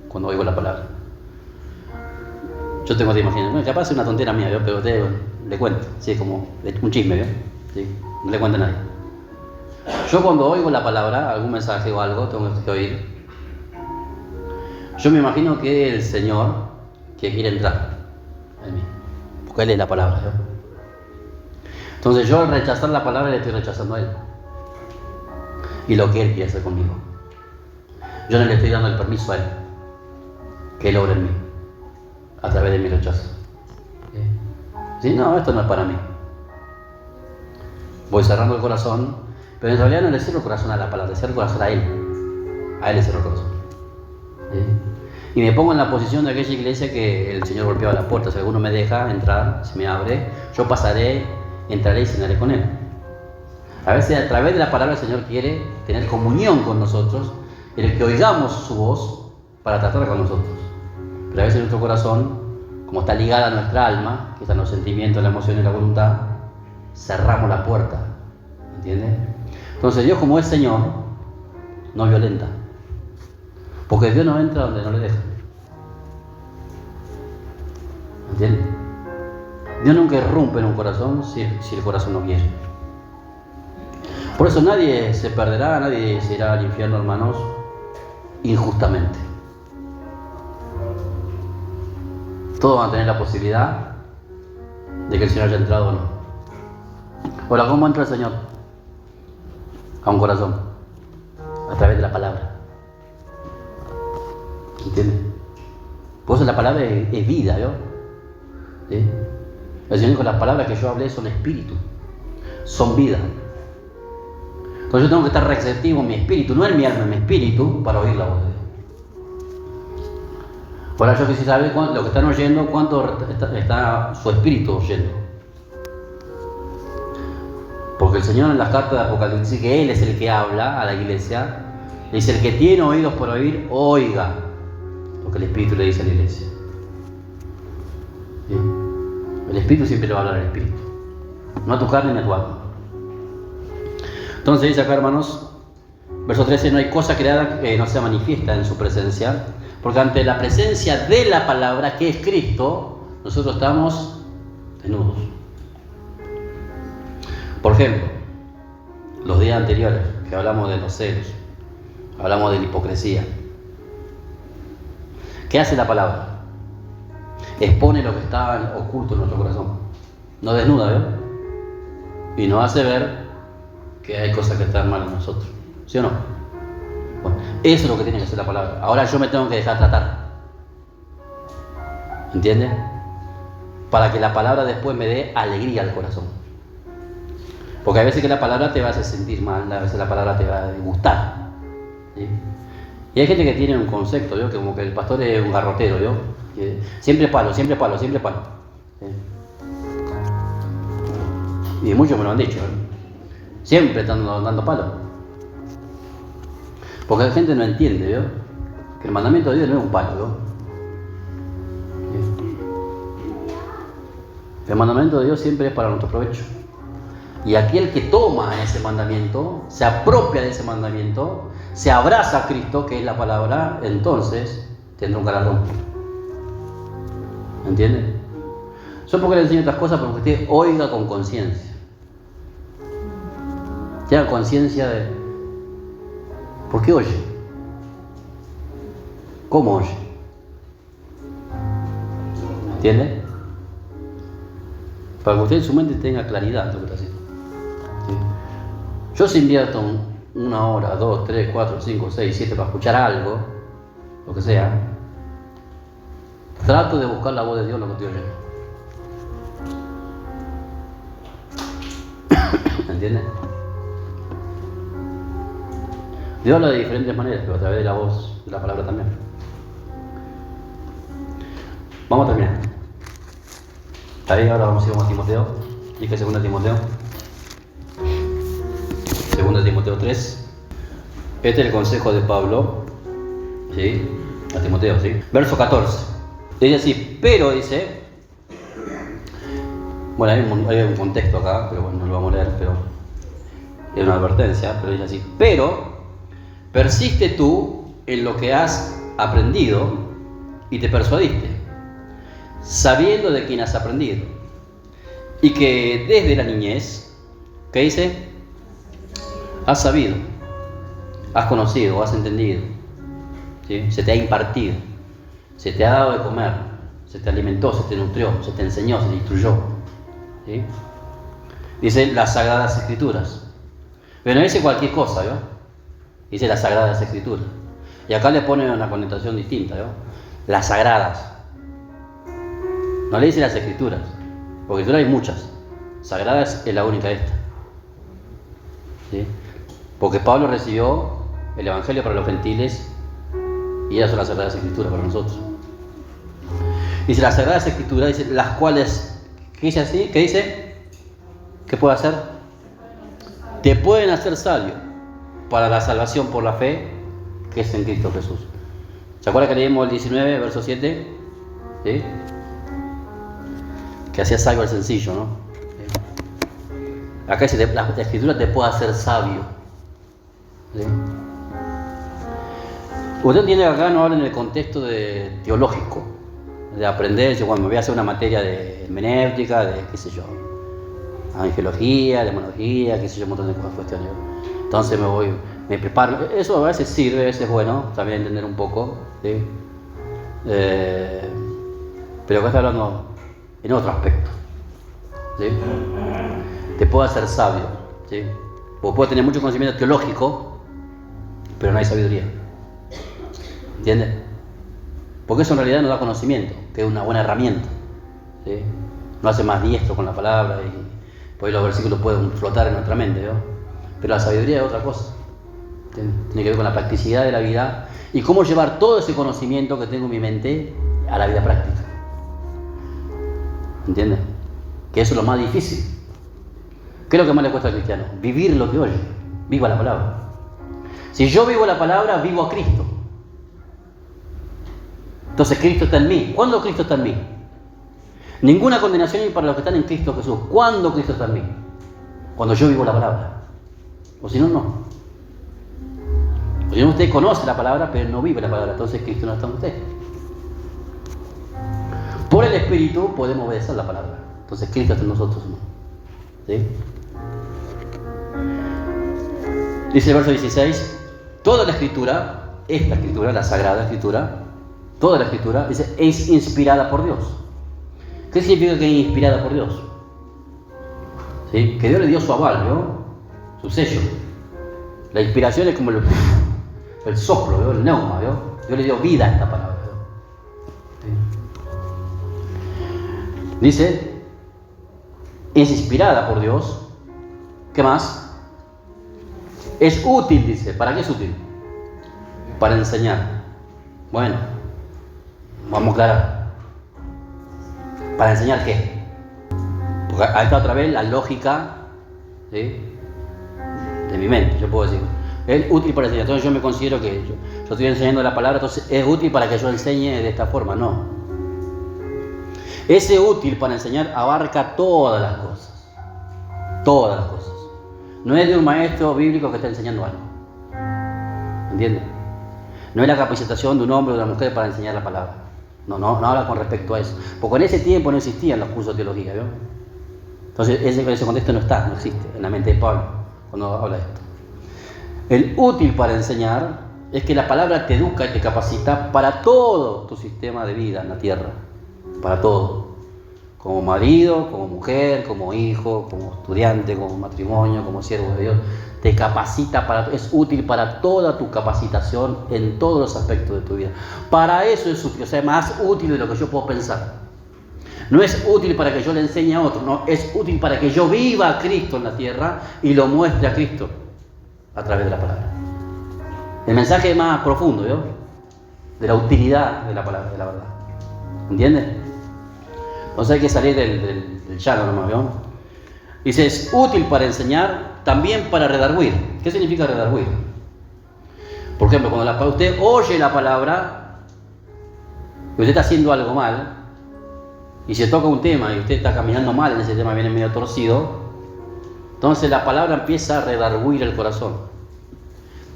cuando oigo la palabra. Yo tengo que imaginar, bueno, capaz es una tontera mía, ¿no? Pero usted le cuento, sí, como un chisme, ¿no? Sí, no le cuenta a nadie. Yo cuando oigo la palabra, algún mensaje o algo, tengo que oír. Yo me imagino que el Señor que quiere entrar en mí, porque Él es la palabra, ¿no? Entonces yo al rechazar la palabra le estoy rechazando a Él. y lo que Él quiere hacer conmigo. Yo no le estoy dando el permiso a Él que Él obre en mí a través de mi rechazo. ¿Sí? No, esto no es para mí. Voy cerrando el corazón, pero en realidad no le cierro el corazón a la palabra, le cierro el corazón a Él. A Él le cierro el corazón. ¿Sí? Y me pongo en la posición de aquella iglesia que el Señor golpeaba la puerta. Si alguno me deja entrar, si me abre, yo pasaré, entraré y cenaré con Él. A veces a través de la palabra el Señor quiere tener comunión con nosotros, en el que oigamos su voz para tratar con nosotros. Pero a veces nuestro corazón, como está ligada a nuestra alma, que están los sentimientos, la emoción y la voluntad, cerramos la puerta. ¿Entiendes? Entonces Dios, como es Señor, no violenta. Porque Dios no entra donde no le deja. ¿Entiendes? Dios nunca irrumpe en un corazón si el corazón no quiere. Por eso nadie se perderá, nadie se irá al infierno, hermanos, injustamente. Todos van a tener la posibilidad de que el Señor haya entrado o no. Ahora, ¿cómo entra el Señor a un corazón? A través de la palabra. ¿Entiendes? Por eso la palabra es vida, ¿no? ¿Sí? El Señor dijo, las palabras que yo hablé son espíritu, son vida. Entonces yo tengo que estar receptivo en mi espíritu, no en mi alma, en mi espíritu, para oír la voz de Dios. Ahora yo quisiera saber lo que están oyendo, cuánto está su espíritu oyendo. Porque el Señor en las cartas de Apocalipsis dice que Él es el que habla a la iglesia. Le dice, el que tiene oídos por oír, oiga lo que el Espíritu le dice a la iglesia. ¿Sí? El Espíritu siempre le va a hablar al Espíritu, no a tu carne ni a tu alma. Entonces dice acá, hermanos, verso 13, no hay cosa creada que no sea manifiesta en su presencia, porque ante la presencia de la palabra, que es Cristo, nosotros estamos desnudos. Por ejemplo, los días anteriores, que hablamos de los celos, hablamos de la hipocresía. ¿Qué hace la palabra? Expone lo que está oculto en nuestro corazón. Nos desnuda, ¿verdad? Y nos hace ver que hay cosas que están mal en nosotros. ¿Sí o no? Bueno, eso es lo que tiene que hacer la palabra. Ahora yo me tengo que dejar tratar. ¿Entiendes? Para que la palabra después me dé alegría al corazón. Porque hay veces que la palabra te va a hacer sentir mal, a veces la palabra te va a gustar. ¿Sí? Y hay gente que tiene un concepto, ¿no? Que como que el pastor es un garrotero, ¿no? Que siempre palo, siempre palo, siempre palo. ¿Sí? Y muchos me lo han dicho, ¿no? Siempre están dando palo. Porque la gente no entiende, ¿no? Que el mandamiento de Dios no es un palo, ¿no? ¿Sí? El mandamiento de Dios siempre es para nuestro provecho. Y aquel que toma ese mandamiento, se apropia de ese mandamiento, se abraza a Cristo, que es la palabra, entonces tendrá un galardón. ¿Entiende? Yo porque le enseño estas cosas porque usted oiga con conciencia. Tenga conciencia de ¿por qué oye? ¿Cómo oye? ¿Entiende? Para que usted en su mente tenga claridad de lo que está haciendo. ¿Sí? Yo si invierto 1 hora, 2, 3, 4, 5, 6, 7 para escuchar algo, lo que sea, trato de buscar la voz de Dios en lo que estoy oyendo. ¿Entiendes? Dios habla de diferentes maneras, pero a través de la voz, de la palabra también. Vamos a terminar. Ahí ahora vamos a ir a Timoteo. Dije 2 Timoteo. 2 Timoteo 3. Este es el consejo de Pablo, ¿sí? A Timoteo, ¿sí? Verso 14. Dice así, pero dice... Bueno, hay un contexto acá, pero bueno, no lo vamos a leer, pero... Es una advertencia, pero dice así, pero... Persiste tú en lo que has aprendido y te persuadiste, sabiendo de quién has aprendido, y que desde la niñez, ¿qué dice? Has sabido, has conocido, has entendido, ¿sí? Se te ha impartido, se te ha dado de comer, se te alimentó, se te nutrió, se te enseñó, se te instruyó, ¿sí? Dice las Sagradas Escrituras, pero no dice cualquier cosa, ¿no? Dice las Sagradas Escrituras. Y acá le pone una connotación distinta, ¿no? Las Sagradas. No le dice las Escrituras, porque Escrituras hay muchas. Sagradas es la única esta. ¿Sí? Porque Pablo recibió el Evangelio para los gentiles y ellas son las Sagradas Escrituras para nosotros. Dice las Sagradas Escrituras, dice las cuales, ¿qué dice así? ¿Qué dice? ¿Qué puede hacer? Te pueden hacer sabio para la salvación por la fe que es en Cristo Jesús. ¿Se acuerdan que leímos el 19, verso 7? ¿Sí? Que hacía sabio al sencillo, ¿no? ¿Sí? Acá dice, la Escritura te puede hacer sabio. ¿Sí? Usted entiende que acá no habla en el contexto teológico, de aprender, yo cuando me voy a hacer una materia de hermenéutica, de qué sé yo, angelología, demonología, qué sé yo, un montón de cuestiones. Entonces me preparo. Eso a veces sirve, a veces es bueno, también entender un poco, ¿sí? Pero acá está hablando en otro aspecto, ¿sí? Te puede hacer sabio, ¿sí? O puede tener mucho conocimiento teológico, pero no hay sabiduría. ¿Entiendes? Porque eso en realidad nos da conocimiento, que es una buena herramienta, ¿sí? Nos hace más diestro con la palabra y por ahí los versículos pueden flotar en nuestra mente, ¿no? Pero la sabiduría es otra cosa. Tiene que ver con la practicidad de la vida y cómo llevar todo ese conocimiento que tengo en mi mente a la vida práctica. ¿Entiendes? Que eso es lo más difícil. ¿Qué es lo que más le cuesta al cristiano? Vivir lo que oye. Viva la palabra. Si yo vivo la palabra, vivo a Cristo. Entonces Cristo está en mí. ¿Cuándo Cristo está en mí? Ninguna condenación hay para los que están en Cristo Jesús. ¿Cuándo Cristo está en mí? Cuando yo vivo la palabra. O si no, no. O si no, usted conoce la palabra, pero no vive la palabra. Entonces Cristo no está en usted. Por el Espíritu podemos obedecer la palabra. Entonces Cristo está en nosotros, ¿no? ¿Sí? Dice el verso 16, toda la Escritura, esta Escritura, la Sagrada Escritura, toda la Escritura, dice, es inspirada por Dios. ¿Qué significa que es inspirada por Dios? ¿Sí? Que Dios le dio su aval, ¿no? Su sello. La inspiración es como el soplo, ¿no? El neuma, ¿no? Dios le dio vida a esta palabra, ¿no? ¿Sí? Dice, es inspirada por Dios. ¿Qué más? Es útil, dice. ¿Para qué es útil? Para enseñar. Bueno, vamos a aclarar. ¿Para enseñar qué? Porque ahí está otra vez la lógica, ¿sí?, de mi mente. Yo puedo decir, es útil para enseñar. Entonces yo me considero que yo estoy enseñando la palabra, entonces es útil para que yo enseñe de esta forma. No. Ese útil para enseñar abarca todas las cosas. Todas las cosas. No es de un maestro bíblico que está enseñando algo. ¿Entiendes? No es la capacitación de un hombre o de una mujer para enseñar la palabra. No habla con respecto a eso. Porque en ese tiempo no existían los cursos de teología, ¿vio? Entonces ese contexto no existe en la mente de Pablo cuando habla de esto. El útil para enseñar es que la palabra te educa y te capacita para todo tu sistema de vida en la tierra. Para todo. Como marido, como mujer, como hijo, como estudiante, como matrimonio, como siervo de Dios. Te capacita es útil para toda tu capacitación en todos los aspectos de tu vida. Para eso es útil, o sea, más útil de lo que yo puedo pensar. No es útil para que yo le enseñe a otro, no, es útil para que yo viva a Cristo en la tierra y lo muestre a Cristo a través de la palabra. El mensaje es más profundo, ¿no? De la utilidad de la palabra, de la verdad. ¿Entiendes? Entonces hay que salir del llano nomás, ¿no? Dice, es útil para enseñar, también para redarguir. ¿Qué significa redarguir? Por ejemplo, cuando usted oye la palabra y usted está haciendo algo mal, y se toca un tema y usted está caminando mal en ese tema, viene medio torcido, entonces la palabra empieza a redarguir el corazón.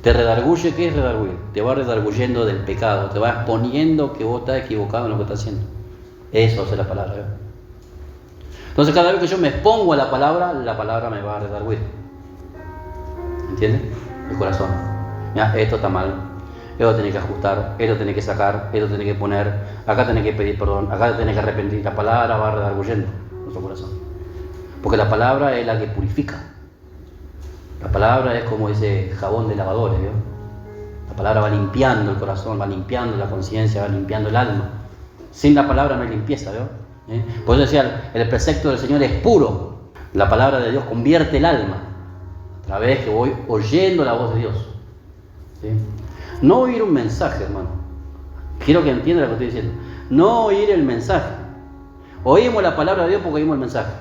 Te redarguye. ¿Qué es redarguir? Te va redarguyendo del pecado, te va exponiendo que vos estás equivocado en lo que estás haciendo. Eso hace la palabra, ¿eh? Entonces cada vez que yo me expongo a la palabra me va a redarguir. ¿Entiendes? El corazón. Mira, esto está mal, esto tenés que ajustar, esto tenés que sacar, esto tenés que poner, acá tenés que pedir perdón, acá tenés que arrepentir. La palabra va redarguyendo nuestro corazón. Porque la palabra es la que purifica. La palabra es como ese jabón de lavadores, ¿vio? La palabra va limpiando el corazón, va limpiando la conciencia, va limpiando el alma. Sin la palabra no hay limpieza, ¿veo? Por eso decía, el precepto del Señor es puro. La palabra de Dios convierte el alma a través que voy oyendo la voz de Dios. ¿Sí? No oír un mensaje, hermano. Quiero que entiendan lo que estoy diciendo. No oír el mensaje. Oímos la palabra de Dios porque oímos el mensaje.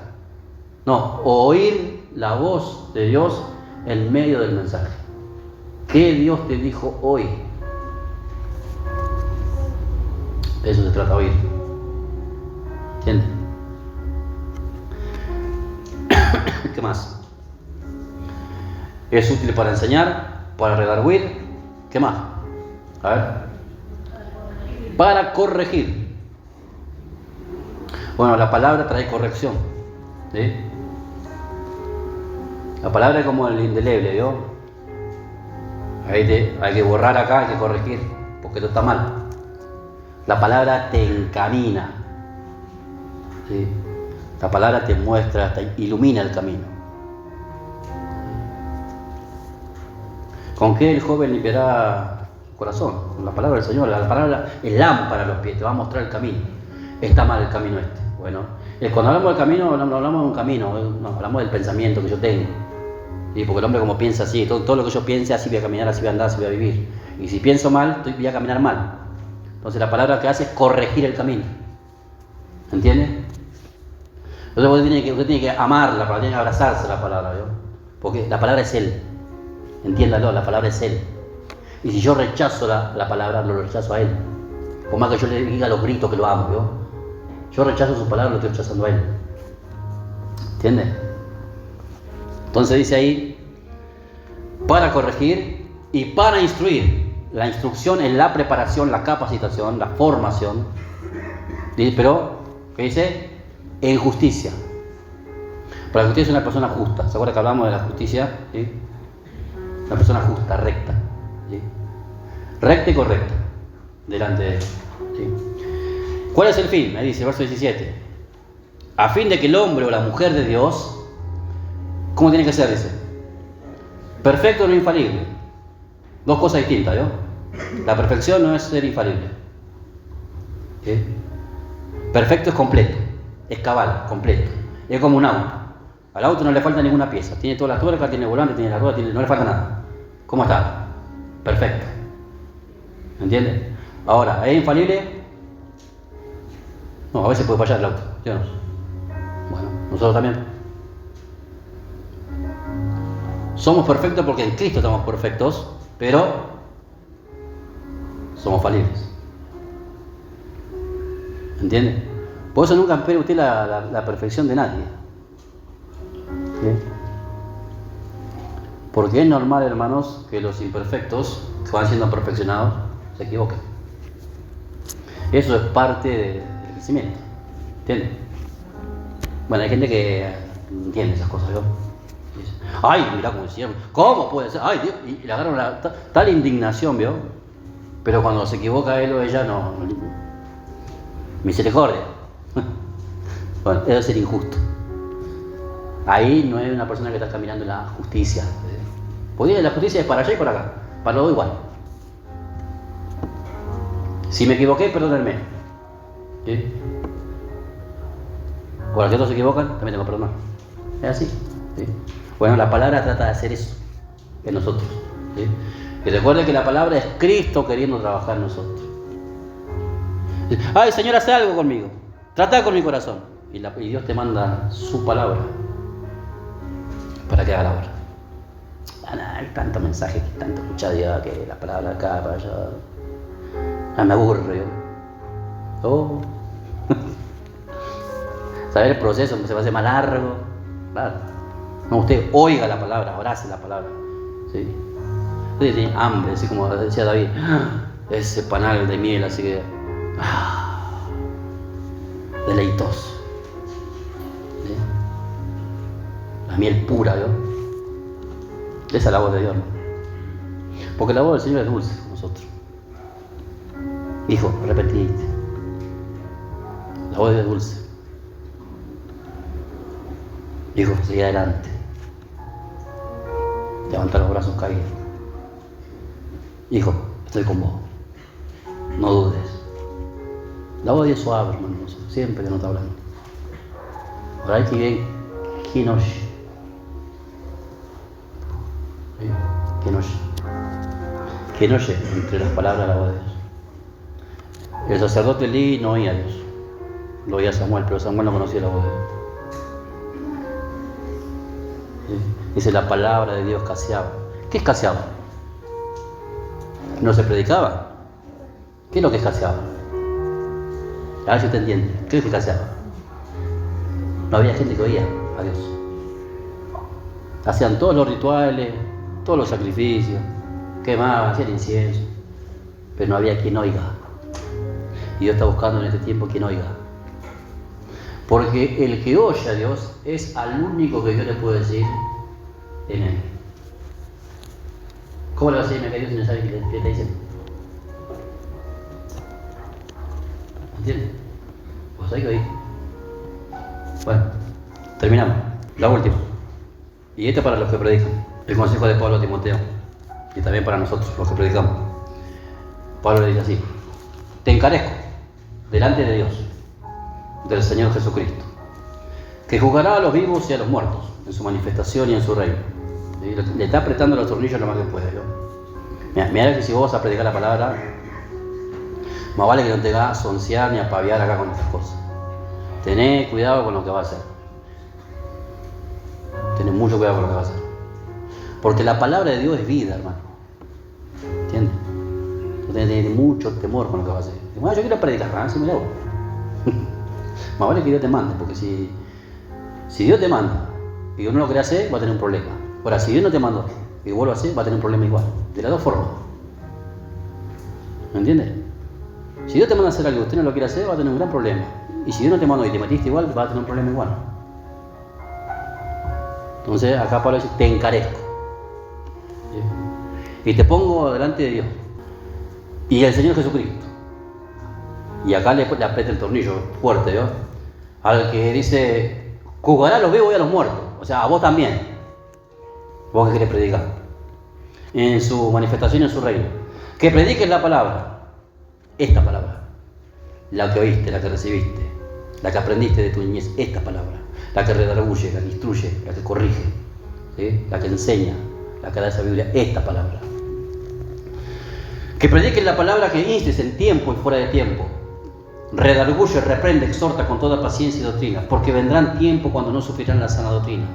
No, oír la voz de Dios en medio del mensaje. ¿Qué Dios te dijo hoy? De eso se trata de oír. ¿Entiendes? ¿Qué más? Es útil para enseñar, para redarguir. ¿Qué más? A ver. Para corregir. Bueno, la palabra trae corrección. ¿Sí? La palabra es como el indeleble, ¿vio? Hay que borrar acá, hay que corregir, porque esto está mal. La palabra te encamina. ¿Sí? La palabra te muestra, te ilumina el camino. ¿Con qué el joven limpiará su corazón? Con la palabra del Señor. La palabra es lámpara a los pies, te va a mostrar el camino. Está mal el camino este. Bueno, cuando hablamos del camino, no hablamos de un camino, no, hablamos del pensamiento que yo tengo. ¿Sí? Porque el hombre como piensa así, todo lo que yo piense, así voy a caminar, así voy a andar, así voy a vivir. Y si pienso mal, voy a caminar mal. Entonces la palabra que hace es corregir el camino. ¿Entiendes? Entonces usted tiene que amar la palabra, tiene que abrazarse la palabra, ¿vio? Porque la palabra es Él. Entiéndalo, la palabra es Él. Y si yo rechazo la palabra, lo rechazo a Él. Por más que yo le diga los gritos que lo amo, ¿vio? Yo rechazo su palabra, lo estoy rechazando a Él. ¿Entiendes? Entonces dice ahí, para corregir y para instruir. La instrucción es la preparación, la capacitación, la formación. Pero, ¿qué dice? En justicia. Pero la justicia es una persona justa. ¿Se acuerdan que hablamos de la justicia? ¿Sí? Una persona justa, recta. ¿Sí? Recta y correcta. Delante de Él. ¿Sí? ¿Cuál es el fin? Me dice, verso 17. A fin de que el hombre o la mujer de Dios, ¿cómo tiene que ser? Dice. Perfecto o no infalible. Dos cosas distintas, ¿no? La perfección no es ser infalible. ¿Sí? Perfecto es completo. Es cabal, completo. Es como un auto. Al auto no le falta ninguna pieza. Tiene todas las tuercas, tiene el volante, tiene la rueda, no le falta nada. ¿Cómo está? Perfecto. ¿Me entiendes? Ahora, ¿es infalible? No, a veces puede fallar el auto. ¿Sí o no? Bueno, nosotros también. Somos perfectos porque en Cristo estamos perfectos, pero somos falibles. ¿Entiende? Por eso nunca espere usted la perfección de nadie. ¿Sí? Porque es normal, hermanos, que los imperfectos que van siendo perfeccionados se equivoquen. Eso es parte del crecimiento. ¿Entiende? Bueno, hay gente que entiende esas cosas, ¿no? Ay, mirá cómo decían, ¿cómo puede ser? Ay, Dios, y le agarran tal indignación, ¿vio? Pero cuando se equivoca él o ella, no. Misericordia. Bueno, eso es ser injusto. Ahí no es una persona que está caminando en la justicia. Porque la justicia es para allá y para acá, para los dos igual. Si me equivoqué, perdónenme. ¿Sí? Cuando los otros se equivocan, también tengo que perdonar. Es así. ¿Sí? Bueno, la palabra trata de hacer eso en nosotros. ¿Sí? Y recuerden que la palabra es Cristo queriendo trabajar en nosotros. ¿Sí? Ay, Señor, hace algo conmigo. Trata con mi corazón. Y Dios te manda su palabra para que haga la obra. Hay tanto mensaje, tanto escuchadía que la palabra acá, para allá. Me aburre. Oh. ¿Saber el proceso se va a hacer más largo? Claro. No, usted oiga la palabra, abrace la palabra. ¿Sí? Usted tiene hambre, así como decía David. Ese panal de miel, así que. Deleitoso. ¿Sí? La miel pura, ¿no? Esa es la voz de Dios, ¿no? Porque la voz del Señor es dulce con nosotros. Hijo, repetiste. La voz de Dios es dulce. Hijo, sigue adelante. Levanta los brazos caídos. hijo, estoy con vos, no dudes. La voz de Dios suave, hermano, siempre que no está hablando. Ahora hay que ver quién oye. ¿Quién oye entre las palabras la voz de Dios? El sacerdote Elí no oía a Dios, lo oía a Samuel, pero Samuel no conocía la voz de Dios. Dice, la palabra de Dios escaseaba. ¿Qué escaseaba? ¿No se predicaba? ¿Qué es lo que escaseaba? A ver si te entiende. ¿Qué es lo que escaseaba? No había gente que oía a Dios. Hacían todos los rituales, todos los sacrificios, quemaban, hacían incienso, pero no había quien oiga. Y Dios está buscando en este tiempo quien oiga. Porque el que oye a Dios es al único que Dios le puede decir en él. ¿Cómo le vas a decirme que Dios si no sabe qué te dice? ¿Entiendes? Pues hay que oír. Bueno, terminamos. La última. Y esto para los que predican. El consejo de Pablo a Timoteo. Y también para nosotros, los que predicamos. Pablo le dice así: te encarezco delante de Dios, del Señor Jesucristo, que juzgará a los vivos y a los muertos en su manifestación y en su reino. Le está apretando los tornillos lo más que puede. Mirá que si vos vas a predicar la palabra, más vale que no te hagas soncear ni apaviar acá con estas cosas. Tené cuidado con lo que vas a hacer. Tené mucho cuidado con lo que vas a hacer. Porque la palabra de Dios es vida, hermano. ¿Entiendes? No tenés que tener mucho temor con lo que vas a hacer. Bueno, yo quiero predicar, así me lo hago. Más vale que Dios te mande, porque si Dios te manda y uno lo quiere hacer, va a tener un problema. Ahora, si Dios no te mandó y vuelve a hacer, va a tener un problema igual. De las dos formas. ¿Me entiendes? Si Dios te manda a hacer algo y usted no lo quiere hacer, va a tener un gran problema. Y si Dios no te mandó y te metiste igual, va a tener un problema igual. Entonces, acá Pablo dice, te encarezco. ¿Sí? Y te pongo delante de Dios. Y el Señor Jesucristo. Y acá le aprieta el tornillo fuerte, ¿no? Al que dice, juzgará a los vivos y a los muertos. O sea, a vos también. Vos que querés predicar. En su manifestación, en su reino. Que prediques la palabra. Esta palabra. La que oíste, la que recibiste. La que aprendiste de tu niñez. Esta palabra. La que redarguye, la que instruye, la que corrige. ¿Sí? La que enseña. La que da sabiduría. Esta palabra. Que prediques la palabra, que instes en tiempo y fuera de tiempo. Redarguye, reprende, exhorta con toda paciencia y doctrina, porque vendrán tiempos cuando no sufrirán la sana doctrina,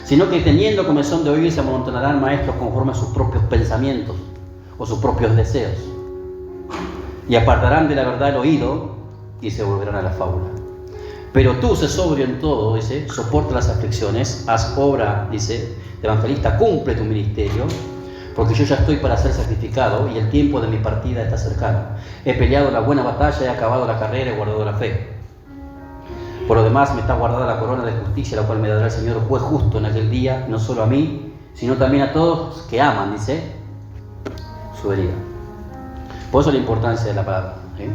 sino que teniendo comezón de oír se amontonarán maestros conforme a sus propios pensamientos o sus propios deseos, y apartarán de la verdad el oído y se volverán a la fábula. Pero tú, sé sobrio en todo, dice, soporta las aflicciones, haz obra, dice, de evangelista, cumple tu ministerio, porque yo ya estoy para ser sacrificado y el tiempo de mi partida está cercano. He peleado la buena batalla, he acabado la carrera, he guardado la fe. Por lo demás me está guardada la corona de justicia, la cual me dará el Señor juez justo en aquel día, no solo a mí, sino también a todos que aman, dice, su venida. Por eso la importancia de la palabra. ¿Sí?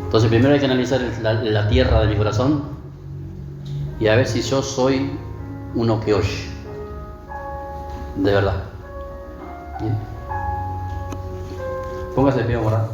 Entonces primero hay que analizar la tierra de mi corazón y a ver si yo soy uno que oye. De verdad. Bien. Póngase de pie, ¿verdad?